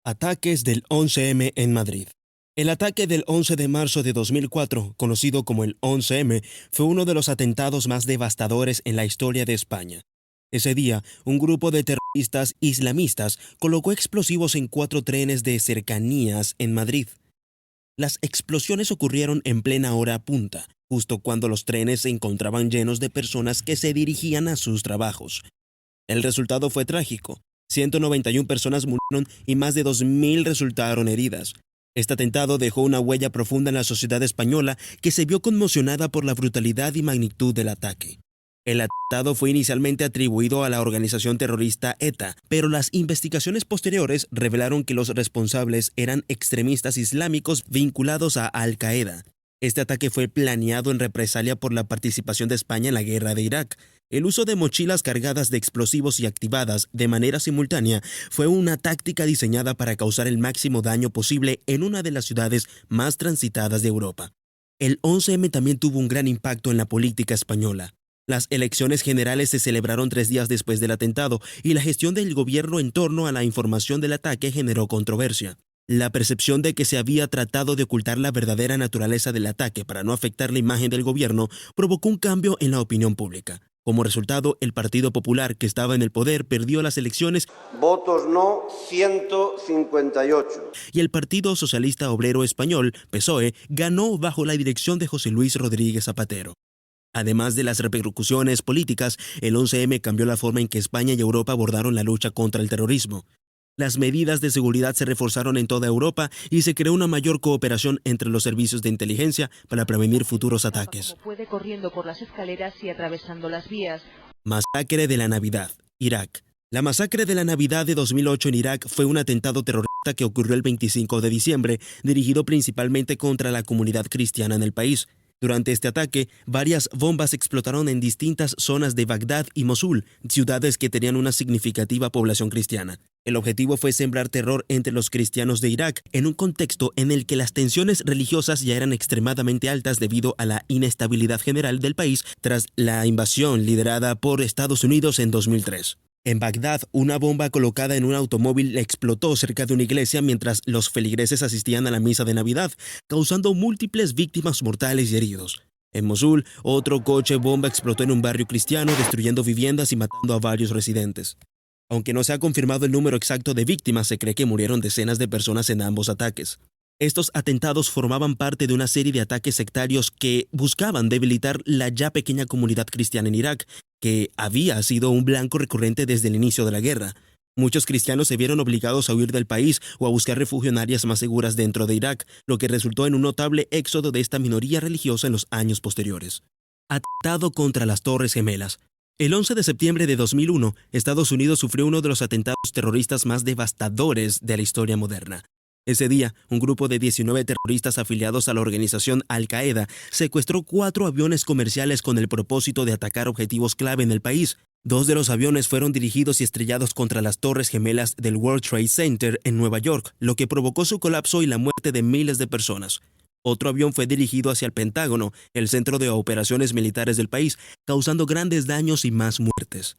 Ataques del 11M en Madrid. El ataque del 11 de marzo de 2004, conocido como el 11M, fue uno de los atentados más devastadores en la historia de España. Ese día, un grupo de terroristas islamistas colocó explosivos en 4 trenes de cercanías en Madrid. Las explosiones ocurrieron en plena hora punta, justo cuando los trenes se encontraban llenos de personas que se dirigían a sus trabajos. El resultado fue trágico. 191 personas murieron y más de 2.000 resultaron heridas. Este atentado dejó una huella profunda en la sociedad española que se vio conmocionada por la brutalidad y magnitud del ataque. El atentado fue inicialmente atribuido a la organización terrorista ETA, pero las investigaciones posteriores revelaron que los responsables eran extremistas islámicos vinculados a Al-Qaeda. Este ataque fue planeado en represalia por la participación de España en la guerra de Irak. El uso de mochilas cargadas de explosivos y activadas de manera simultánea fue una táctica diseñada para causar el máximo daño posible en una de las ciudades más transitadas de Europa. El 11M también tuvo un gran impacto en la política española. Las elecciones generales se celebraron 3 días después del atentado y la gestión del gobierno en torno a la información del ataque generó controversia. La percepción de que se había tratado de ocultar la verdadera naturaleza del ataque para no afectar la imagen del gobierno provocó un cambio en la opinión pública. Como resultado, el Partido Popular, que estaba en el poder, perdió las elecciones. Votos no, 158. Y el Partido Socialista Obrero Español, PSOE, ganó bajo la dirección de José Luis Rodríguez Zapatero. Además de las repercusiones políticas, el 11M cambió la forma en que España y Europa abordaron la lucha contra el terrorismo. Las medidas de seguridad se reforzaron en toda Europa y se creó una mayor cooperación entre los servicios de inteligencia para prevenir futuros ataques. Puede corriendo por las escaleras y atravesando las vías. Masacre de la Navidad, Irak. La masacre de la Navidad de 2008 en Irak fue un atentado terrorista que ocurrió el 25 de diciembre, dirigido principalmente contra la comunidad cristiana en el país. Durante este ataque, varias bombas explotaron en distintas zonas de Bagdad y Mosul, ciudades que tenían una significativa población cristiana. El objetivo fue sembrar terror entre los cristianos de Irak en un contexto en el que las tensiones religiosas ya eran extremadamente altas debido a la inestabilidad general del país tras la invasión liderada por Estados Unidos en 2003. En Bagdad, una bomba colocada en un automóvil explotó cerca de una iglesia mientras los feligreses asistían a la misa de Navidad, causando múltiples víctimas mortales y heridos. En Mosul, otro coche bomba explotó en un barrio cristiano, destruyendo viviendas y matando a varios residentes. Aunque no se ha confirmado el número exacto de víctimas, se cree que murieron decenas de personas en ambos ataques. Estos atentados formaban parte de una serie de ataques sectarios que buscaban debilitar la ya pequeña comunidad cristiana en Irak, que había sido un blanco recurrente desde el inicio de la guerra. Muchos cristianos se vieron obligados a huir del país o a buscar refugio en áreas más seguras dentro de Irak, lo que resultó en un notable éxodo de esta minoría religiosa en los años posteriores. Atentado contra las Torres Gemelas. El 11 de septiembre de 2001, Estados Unidos sufrió uno de los atentados terroristas más devastadores de la historia moderna. Ese día, un grupo de 19 terroristas afiliados a la organización Al-Qaeda secuestró 4 aviones comerciales con el propósito de atacar objetivos clave en el país. 2 de los aviones fueron dirigidos y estrellados contra las Torres Gemelas del World Trade Center en Nueva York, lo que provocó su colapso y la muerte de miles de personas. Otro avión fue dirigido hacia el Pentágono, el centro de operaciones militares del país, causando grandes daños y más muertes.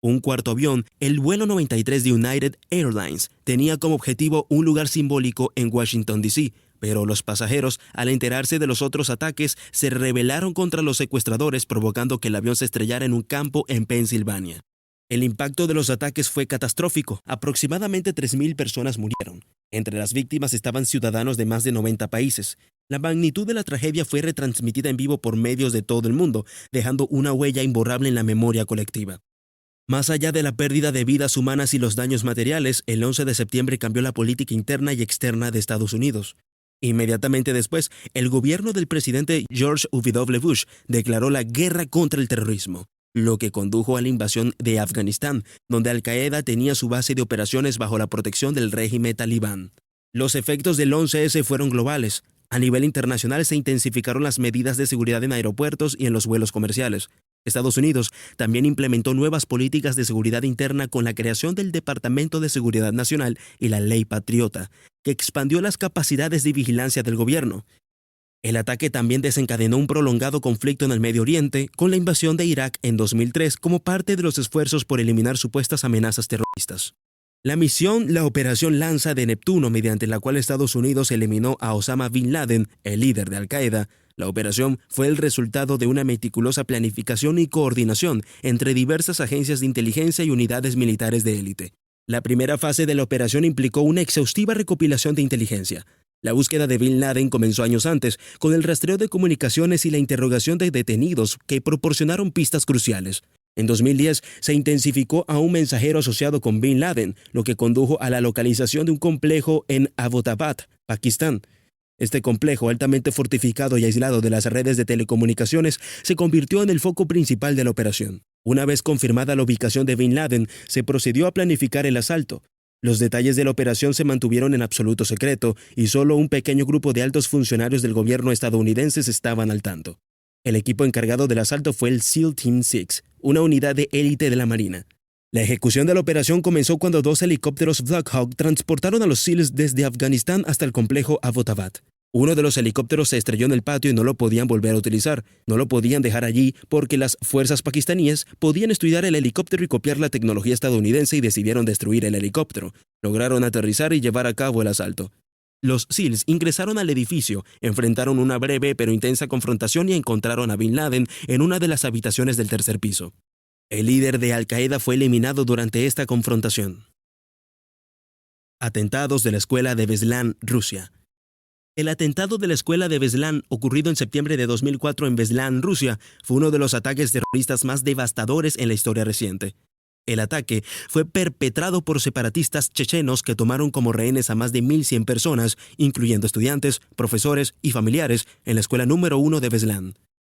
Un cuarto avión, el vuelo 93 de United Airlines, tenía como objetivo un lugar simbólico en Washington, D.C., pero los pasajeros, al enterarse de los otros ataques, se rebelaron contra los secuestradores, provocando que el avión se estrellara en un campo en Pensilvania. El impacto de los ataques fue catastrófico. Aproximadamente 3.000 personas murieron. Entre las víctimas estaban ciudadanos de más de 90 países. La magnitud de la tragedia fue retransmitida en vivo por medios de todo el mundo, dejando una huella imborrable en la memoria colectiva. Más allá de la pérdida de vidas humanas y los daños materiales, el 11 de septiembre cambió la política interna y externa de Estados Unidos. Inmediatamente después, el gobierno del presidente George W. Bush declaró la guerra contra el terrorismo, lo que condujo a la invasión de Afganistán, donde Al-Qaeda tenía su base de operaciones bajo la protección del régimen talibán. Los efectos del 11S fueron globales. A nivel internacional se intensificaron las medidas de seguridad en aeropuertos y en los vuelos comerciales. Estados Unidos también implementó nuevas políticas de seguridad interna con la creación del Departamento de Seguridad Nacional y la Ley Patriota, que expandió las capacidades de vigilancia del gobierno. El ataque también desencadenó un prolongado conflicto en el Medio Oriente con la invasión de Irak en 2003 como parte de los esfuerzos por eliminar supuestas amenazas terroristas. La misión, la Operación Lanza de Neptuno, mediante la cual Estados Unidos eliminó a Osama Bin Laden, el líder de Al-Qaeda. La operación fue el resultado de una meticulosa planificación y coordinación entre diversas agencias de inteligencia y unidades militares de élite. La primera fase de la operación implicó una exhaustiva recopilación de inteligencia. La búsqueda de Bin Laden comenzó años antes, con el rastreo de comunicaciones y la interrogación de detenidos que proporcionaron pistas cruciales. En 2010 se intensificó a un mensajero asociado con Bin Laden, lo que condujo a la localización de un complejo en Abbottabad, Pakistán. Este complejo, altamente fortificado y aislado de las redes de telecomunicaciones, se convirtió en el foco principal de la operación. Una vez confirmada la ubicación de Bin Laden, se procedió a planificar el asalto. Los detalles de la operación se mantuvieron en absoluto secreto y solo un pequeño grupo de altos funcionarios del gobierno estadounidense estaban al tanto. El equipo encargado del asalto fue el SEAL Team 6, una unidad de élite de la Marina. La ejecución de la operación comenzó cuando 2 helicópteros Black Hawk transportaron a los SEALs desde Afganistán hasta el complejo Abbottabad. Uno de los helicópteros se estrelló en el patio y no lo podían volver a utilizar. No lo podían dejar allí porque las fuerzas pakistaníes podían estudiar el helicóptero y copiar la tecnología estadounidense y decidieron destruir el helicóptero. Lograron aterrizar y llevar a cabo el asalto. Los SEALs ingresaron al edificio, enfrentaron una breve pero intensa confrontación y encontraron a Bin Laden en una de las habitaciones del tercer piso. El líder de Al-Qaeda fue eliminado durante esta confrontación. Atentados de la escuela de Beslan, Rusia. El atentado de la escuela de Beslan, ocurrido en septiembre de 2004 en Beslan, Rusia, fue uno de los ataques terroristas más devastadores en la historia reciente. El ataque fue perpetrado por separatistas chechenos que tomaron como rehenes a más de 1.100 personas, incluyendo estudiantes, profesores y familiares, en la escuela número 1 de Beslan.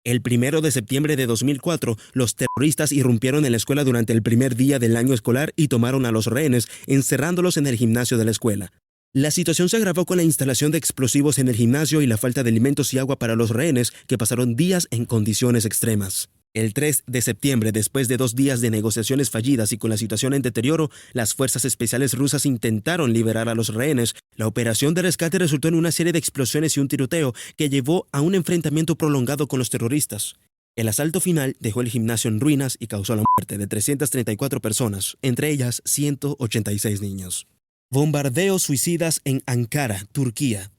El 1 de septiembre de 2004, los terroristas irrumpieron en la escuela durante el primer día del año escolar y tomaron a los rehenes, encerrándolos en el gimnasio de la escuela. La situación se agravó con la instalación de explosivos en el gimnasio y la falta de alimentos y agua para los rehenes, que pasaron días en condiciones extremas. El 3 de septiembre, después de 2 días de negociaciones fallidas y con la situación en deterioro, las fuerzas especiales rusas intentaron liberar a los rehenes. La operación de rescate resultó en una serie de explosiones y un tiroteo que llevó a un enfrentamiento prolongado con los terroristas. El asalto final dejó el gimnasio en ruinas y causó la muerte de 334 personas, entre ellas 186 niños. Bombardeos suicidas en Ankara, Turquía.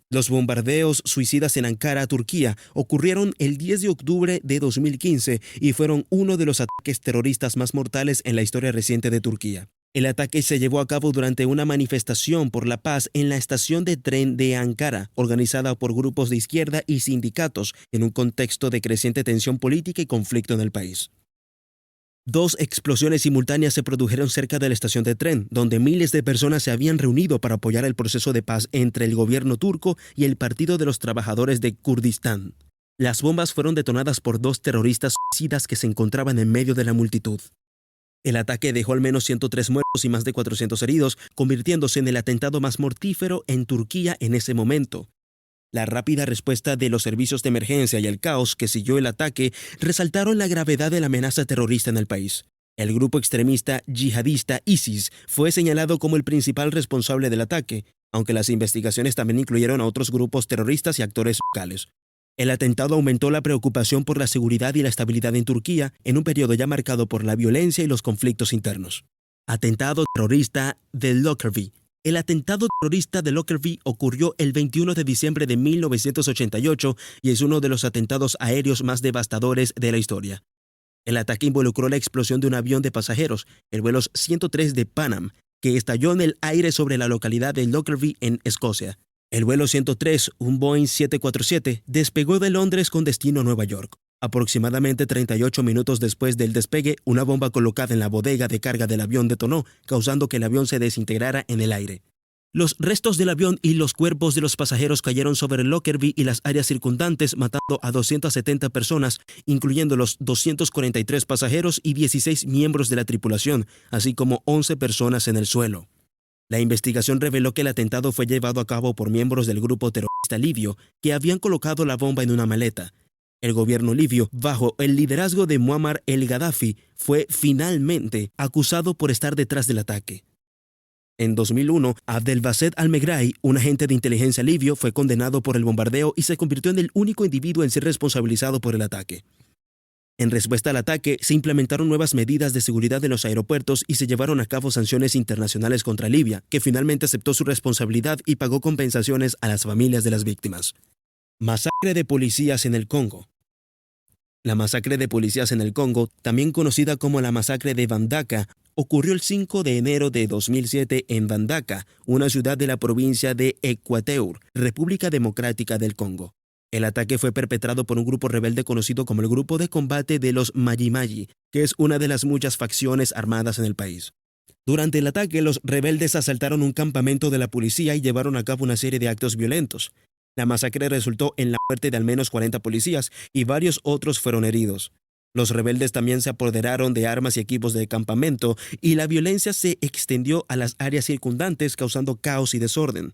Los bombardeos suicidas en Ankara, Turquía, ocurrieron el 10 de octubre de 2015 y fueron uno de los ataques terroristas más mortales en la historia reciente de Turquía. El ataque se llevó a cabo durante una manifestación por la paz en la estación de tren de Ankara, organizada por grupos de izquierda y sindicatos, en un contexto de creciente tensión política y conflicto en el país. 2 explosiones simultáneas se produjeron cerca de la estación de tren, donde miles de personas se habían reunido para apoyar el proceso de paz entre el gobierno turco y el Partido de los Trabajadores de Kurdistán. Las bombas fueron detonadas por 2 terroristas suicidas que se encontraban en medio de la multitud. El ataque dejó al menos 103 muertos y más de 400 heridos, convirtiéndose en el atentado más mortífero en Turquía en ese momento. La rápida respuesta de los servicios de emergencia y el caos que siguió el ataque resaltaron la gravedad de la amenaza terrorista en el país. El grupo extremista yihadista ISIS fue señalado como el principal responsable del ataque, aunque las investigaciones también incluyeron a otros grupos terroristas y actores locales. El atentado aumentó la preocupación por la seguridad y la estabilidad en Turquía en un periodo ya marcado por la violencia y los conflictos internos. Atentado terrorista de Lockerbie. El atentado terrorista de Lockerbie ocurrió el 21 de diciembre de 1988 y es uno de los atentados aéreos más devastadores de la historia. El ataque involucró la explosión de un avión de pasajeros, el vuelo 103 de Pan Am, que estalló en el aire sobre la localidad de Lockerbie en Escocia. El vuelo 103, un Boeing 747, despegó de Londres con destino a Nueva York. Aproximadamente 38 minutos después del despegue, una bomba colocada en la bodega de carga del avión detonó, causando que el avión se desintegrara en el aire. Los restos del avión y los cuerpos de los pasajeros cayeron sobre Lockerbie y las áreas circundantes, matando a 270 personas, incluyendo los 243 pasajeros y 16 miembros de la tripulación, así como 11 personas en el suelo. La investigación reveló que el atentado fue llevado a cabo por miembros del grupo terrorista libio, que habían colocado la bomba en una maleta. El gobierno libio, bajo el liderazgo de Muammar el-Gaddafi, fue finalmente acusado por estar detrás del ataque. En 2001, Abdelbasset al-Megrahi, un agente de inteligencia libio, fue condenado por el bombardeo y se convirtió en el único individuo en ser responsabilizado por el ataque. En respuesta al ataque, se implementaron nuevas medidas de seguridad en los aeropuertos y se llevaron a cabo sanciones internacionales contra Libia, que finalmente aceptó su responsabilidad y pagó compensaciones a las familias de las víctimas. Masacre de policías en el Congo. La masacre de policías en el Congo, también conocida como la masacre de Mbandaka, ocurrió el 5 de enero de 2007 en Mbandaka, una ciudad de la provincia de Equateur, República Democrática del Congo. El ataque fue perpetrado por un grupo rebelde conocido como el Grupo de Combate de los Maji-Maji, que es una de las muchas facciones armadas en el país. Durante el ataque, los rebeldes asaltaron un campamento de la policía y llevaron a cabo una serie de actos violentos. La masacre resultó en la muerte de al menos 40 policías y varios otros fueron heridos. Los rebeldes también se apoderaron de armas y equipos de campamento y la violencia se extendió a las áreas circundantes causando caos y desorden.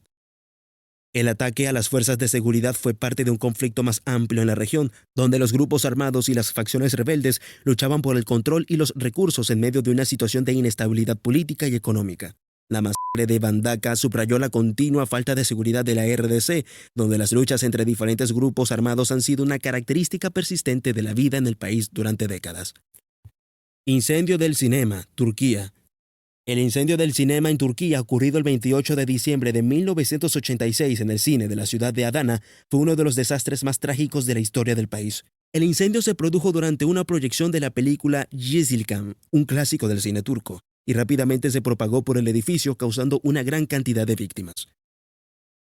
El ataque a las fuerzas de seguridad fue parte de un conflicto más amplio en la región, donde los grupos armados y las facciones rebeldes luchaban por el control y los recursos en medio de una situación de inestabilidad política y económica. La masacre de Mbandaka subrayó la continua falta de seguridad de la RDC, donde las luchas entre diferentes grupos armados han sido una característica persistente de la vida en el país durante décadas. Incendio del cinema, Turquía. El incendio del cinema en Turquía, ocurrido el 28 de diciembre de 1986 en el cine de la ciudad de Adana, fue uno de los desastres más trágicos de la historia del país. El incendio se produjo durante una proyección de la película Yeşilçam, un clásico del cine turco, y rápidamente se propagó por el edificio, causando una gran cantidad de víctimas.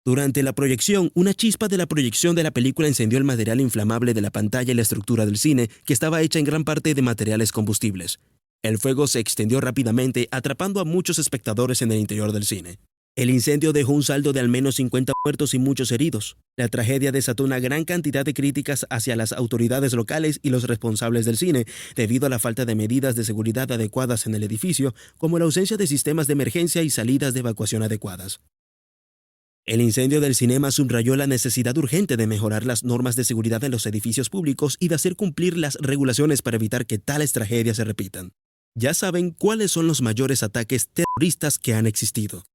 Durante la proyección, una chispa de la proyección de la película encendió el material inflamable de la pantalla y la estructura del cine, que estaba hecha en gran parte de materiales combustibles. El fuego se extendió rápidamente, atrapando a muchos espectadores en el interior del cine. El incendio dejó un saldo de al menos 50 muertos y muchos heridos. La tragedia desató una gran cantidad de críticas hacia las autoridades locales y los responsables del cine, debido a la falta de medidas de seguridad adecuadas en el edificio, como la ausencia de sistemas de emergencia y salidas de evacuación adecuadas. El incendio del cinema subrayó la necesidad urgente de mejorar las normas de seguridad en los edificios públicos y de hacer cumplir las regulaciones para evitar que tales tragedias se repitan. Ya saben cuáles son los mayores ataques terroristas que han existido.